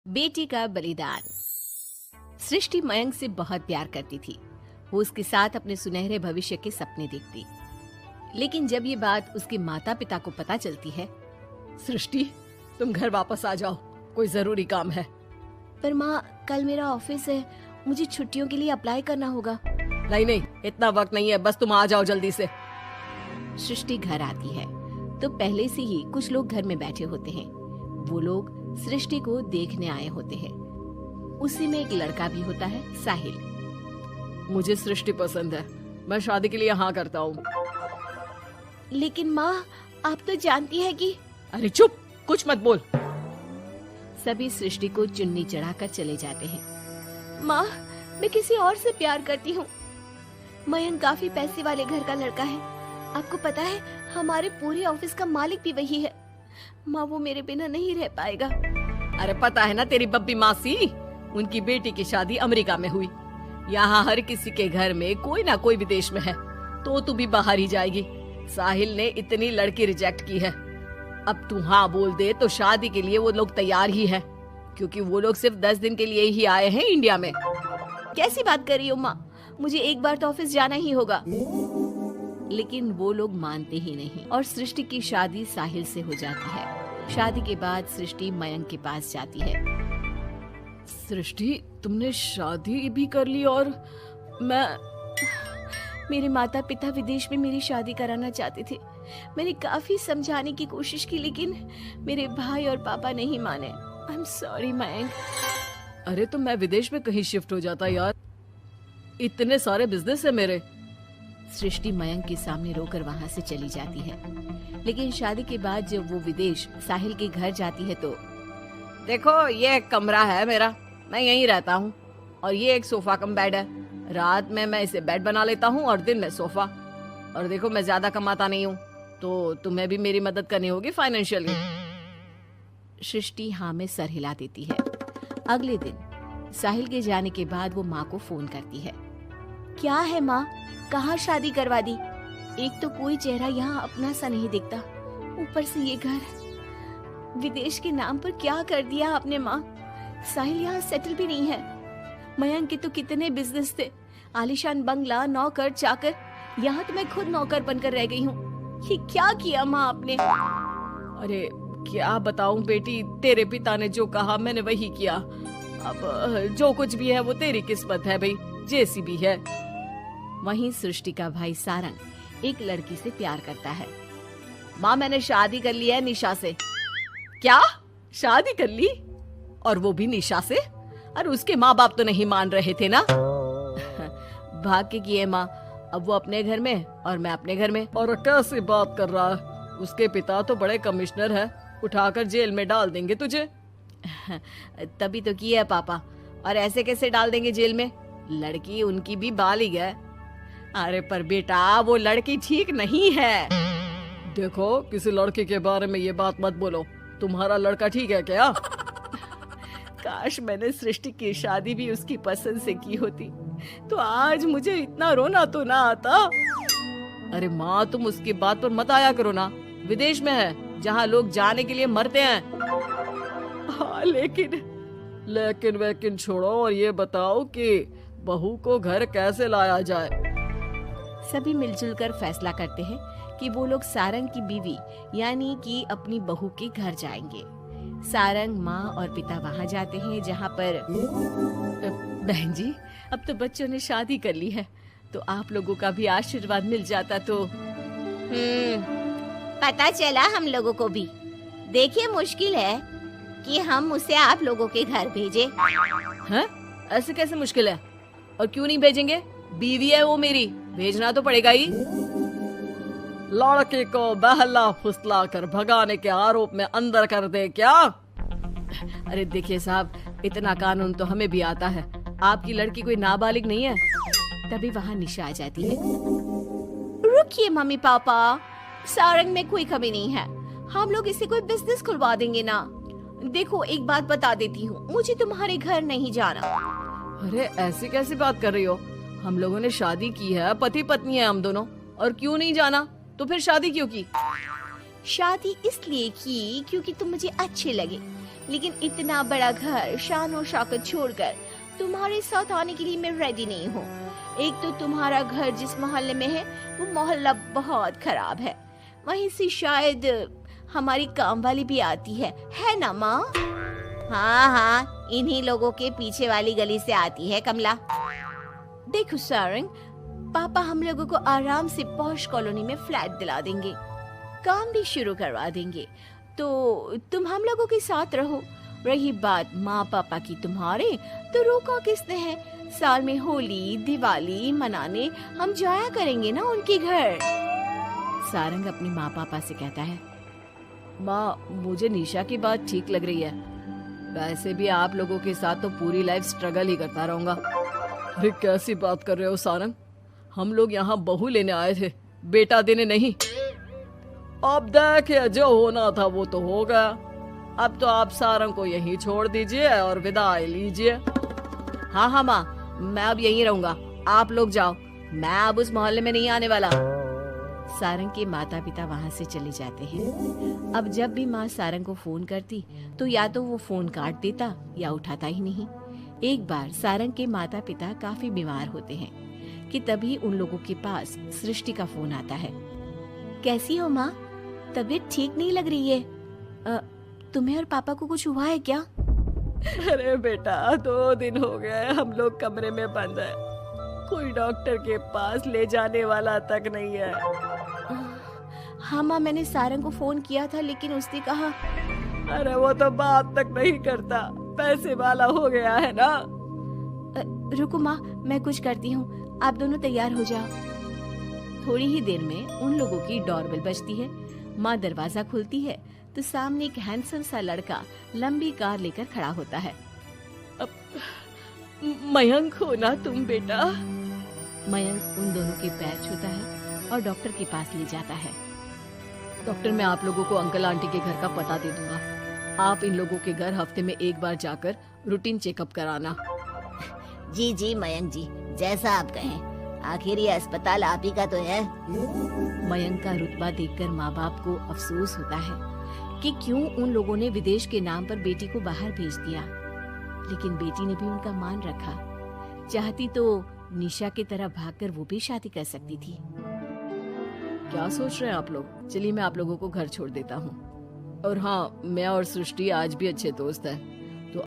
बेटी का बलिदान। सृष्टि मयंक से बहुत प्यार करती थी। वो उसके साथ अपने सुनहरे भविष्य के सपने देखती। लेकिन जब ये बात उसके माता पिता को पता चलती है, सृष्टि, तुम घर वापस आ जाओ, कोई जरूरी काम है। पर माँ, कल मेरा ऑफिस है, मुझे छुट्टियों के लिए अप्लाई करना होगा। नहीं, इतना वक्त नहीं है, बस तुम आ जाओ जल्दी से। सृष्टि घर आती है तो पहले से ही कुछ लोग घर में बैठे होते हैं। वो लोग सृष्टि को देखने आए होते हैं। उसी में एक लड़का भी होता है, साहिल। मुझे सृष्टि पसंद है, मैं शादी के लिए हाँ करता हूँ। लेकिन माँ, आप तो जानती है कि... अरे चुप, कुछ मत बोल। सभी सृष्टि को चुन्नी चढ़ाकर चले जाते हैं। माँ, मैं किसी और से प्यार करती हूँ। मयंक काफी पैसे वाले घर का लड़का है। आपको पता है, हमारे पूरे ऑफिस का मालिक भी वही है। माँ, वो मेरे बिना नहीं रह पाएगा। अरे पता है ना तेरी बब्बी मासी, उनकी बेटी की शादी अमेरिका में हुई। यहाँ हर किसी के घर में कोई ना कोई विदेश में है, तो तू भी बाहर ही जाएगी। साहिल ने इतनी लड़की रिजेक्ट की है। अब तू हाँ बोल दे तो शादी के लिए वो लोग तैयार ही है, क्योंकि वो लोग सिर्फ 10 दिन के लिए ही आए हैं इंडिया में। कैसी बात कर रही हो माँ, मुझे एक बार तो ऑफिस जाना ही होगा। लेकिन वो लोग मानते ही नहीं और सृष्टि की शादी साहिल से हो जाती है। शादी के बाद सृष्टि मयंक के पास जाती है। सृष्टि, तुमने शादी भी कर ली और मेरे माता पिता विदेश में मेरी शादी कराना चाहते थे। मैंने काफी समझाने की कोशिश की, लेकिन मेरे भाई और पापा नहीं माने। I am sorry Mayank. अरे तो मैं विदेश में कहीं शिफ्ट हो जाता यार, इतने सारे बिजनेस है मेरे। सृष्टि मयंक के सामने रोकर वहाँ से चली जाती है। लेकिन शादी के बाद जब वो विदेश साहिल के घर जाती है तो... देखो, ये एक कमरा है मेरा, मैं यहीं रहता हूँ, और ये एक सोफा कम बेड है। रात में मैं इसे बेड बना लेता हूँ और दिन में सोफा। और देखो, मैं ज्यादा कमाता नहीं हूँ, तो तुम्हें भी मेरी मदद करनी होगी फाइनेंशियली। सृष्टि हाँ में सर हिला देती है। अगले दिन साहिल के जाने के बाद वो माँ को फोन करती है। क्या है माँ, कहाँ शादी करवा दी? एक तो कोई चेहरा यहाँ अपना सा नहीं दिखता, ऊपर से ये घर। विदेश के नाम पर क्या कर दिया आपने माँ? साहिल यहाँ सेटल भी नहीं है। मयंक के तो कितने बिजनेस थे, आलीशान बंगला, नौकर चाकर। यहाँ तो मैं खुद नौकर बनकर रह गई हूँ। ये क्या किया माँ आपने? अरे क्या बताऊं बेटी, तेरे पिता ने जो कहा मैंने वही किया। अब जो कुछ भी है वो तेरी किस्मत है भाई, जैसी भी है। वहीं सृष्टि का भाई सारंग एक लड़की से प्यार करता है। माँ, मैंने शादी कर ली है निशा से। क्या? शादी कर ली? और वो भी निशा से? अरे उसके माँ बाप तो नहीं मान रहे थे ना। भाग्य की है माँ, अब वो अपने घर में और मैं अपने घर में। और कैसी बात कर रहा है? उसके पिता तो बड़े कमिश्नर है, उठाकर जेल में डाल देंगे तुझे। तभी तो किया है पापा, और ऐसे कैसे डाल देंगे जेल में? लड़की उनकी भी बालिग है। अरे पर बेटा, वो लड़की ठीक नहीं है। देखो, किसी लड़की के बारे में ये बात मत बोलो। तुम्हारा लड़का ठीक है क्या? काश मैंने सृष्टि की शादी भी उसकी पसंद से की होती, तो आज मुझे इतना रोना तो ना आता। अरे माँ, तुम उसकी बात पर मत आया करो ना। विदेश में है, जहाँ लोग जाने के लिए मरते हैं। हाँ, लेकिन वैकिन छोड़ो और ये बताओ कि बहू को घर कैसे लाया जाए। सभी मिलजुल कर फैसला करते हैं कि वो लोग सारंग की बीवी यानी कि अपनी बहू के घर जाएंगे। सारंग, माँ और पिता वहाँ जाते हैं, जहाँ पर... बहन जी, अब तो बच्चों ने शादी कर ली है, तो आप लोगों का भी आशीर्वाद मिल जाता तो... पता चला हम लोगों को भी। देखिए, मुश्किल है कि हम उसे आप लोगों के घर भेजे। हैं? ऐसे कैसे मुश्किल है? और क्यों नहीं भेजेंगे? बीवी है वो मेरी, भेजना तो पड़ेगा ही। लड़के को बहला फुसला कर भगाने के आरोप में अंदर कर दे क्या? अरे देखिए साहब, इतना कानून तो हमें भी आता है। आपकी लड़की कोई नाबालिग नहीं है। तभी वहाँ निशा आ जाती है। रुकिए मम्मी पापा, सारंग में कोई कमी नहीं है। हम लोग इसे कोई बिजनेस खुलवा देंगे ना। देखो, एक बात बता देती हूँ, मुझे तुम्हारे घर नहीं जाना। अरे ऐसी कैसी बात कर रही हो? हम लोगों ने शादी की है, पति पत्नी है हम दोनों, और क्यों नहीं जाना? तो फिर शादी क्यों की? शादी इसलिए की क्योंकि तुम मुझे अच्छे लगे। लेकिन इतना बड़ा घर शान और शौकत छोड़कर तुम्हारे साथ आने के लिए मैं रेडी नहीं हूँ। एक तो तुम्हारा घर जिस मोहल्ले में है वो मोहल्ला बहुत खराब है, वहीं से शायद हमारी काम वाली भी आती है ना माँ? हाँ हाँ, इन्हीं लोगों के पीछे वाली गली से आती है कमला। देखो सारंग, पापा हम लोगों को आराम से पॉश कॉलोनी में फ्लैट दिला देंगे, काम भी शुरू करवा देंगे, तो तुम हम लोगों के साथ रहो। रही बात माँ पापा की तुम्हारे, तो रोका किसने है? साल में होली दिवाली मनाने हम जाया करेंगे ना उनके घर। सारंग अपनी माँ पापा से कहता है, माँ मुझे निशा की बात ठीक लग रही है, वैसे भी आप लोगों के साथ तो पूरी लाइफ स्ट्रगल ही करता रहूंगा। अरे कैसी बात कर रहे हो सारंग, हम लोग यहाँ बहू लेने आए थे, बेटा देने नहीं। अब देखिए जो होना था वो तो हो गया, अब तो आप सारंग को यहीं छोड़ दीजिए और विदाई लीजिए। हाँ हाँ माँ, मैं अब यहीं रहूंगा, आप लोग जाओ, मैं अब उस मोहल्ले में नहीं आने वाला। सारंग के माता पिता वहाँ से चले जाते हैं। अब जब भी माँ सारंग को फोन करती तो या तो वो फोन काट देता या उठाता ही नहीं। एक बार सारंग के माता पिता काफी बीमार होते हैं कि तभी उन लोगों के पास सृष्टि का फोन आता है। कैसी हो माँ? तबीयत ठीक नहीं लग रही है, तुम्हें और पापा को कुछ हुआ है क्या? अरे बेटा 2 दिन हो गए हम लोग कमरे में बंद है, कोई डॉक्टर के पास ले जाने वाला तक नहीं है। हाँ माँ, मैंने सारंग को फोन किया था लेकिन उसने कहा। अरे वो तो बात तक नहीं करता, पैसे वाला हो गया है ना। रुको माँ, मैं कुछ करती हूँ, आप दोनों तैयार हो जाओ। थोड़ी ही देर में उन लोगों की डोरबेल बजती है। माँ दरवाजा खोलती है तो सामने एक हैंडसम सा लड़का लंबी कार लेकर खड़ा होता है। मयंक हो ना तुम बेटा? मयंक उन दोनों के पैर छूता है और डॉक्टर के पास ले जाता है। डॉक्टर, मैं आप लोगों को अंकल आंटी के घर का पता दे दूंगा, आप इन लोगों के घर हफ्ते में एक बार जाकर रूटीन चेकअप कराना। जी जी मयंक जी, जैसा आप कहें, आखिर ये अस्पताल आप ही का तो है। मयंक का रुतबा देखकर माँ बाप को अफसोस होता है कि क्यों उन लोगों ने विदेश के नाम पर बेटी को बाहर भेज दिया, लेकिन बेटी ने भी उनका मान रखा। चाहती तो निशा की तरह भागकर वो भी शादी कर सकती थी। क्या सोच रहे हैं आप लोग? चलिए मैं आप लोगों को घर छोड़ देता हूँ। और हाँ, मैं और सृष्टि आज भी अच्छे दोस्त हैं।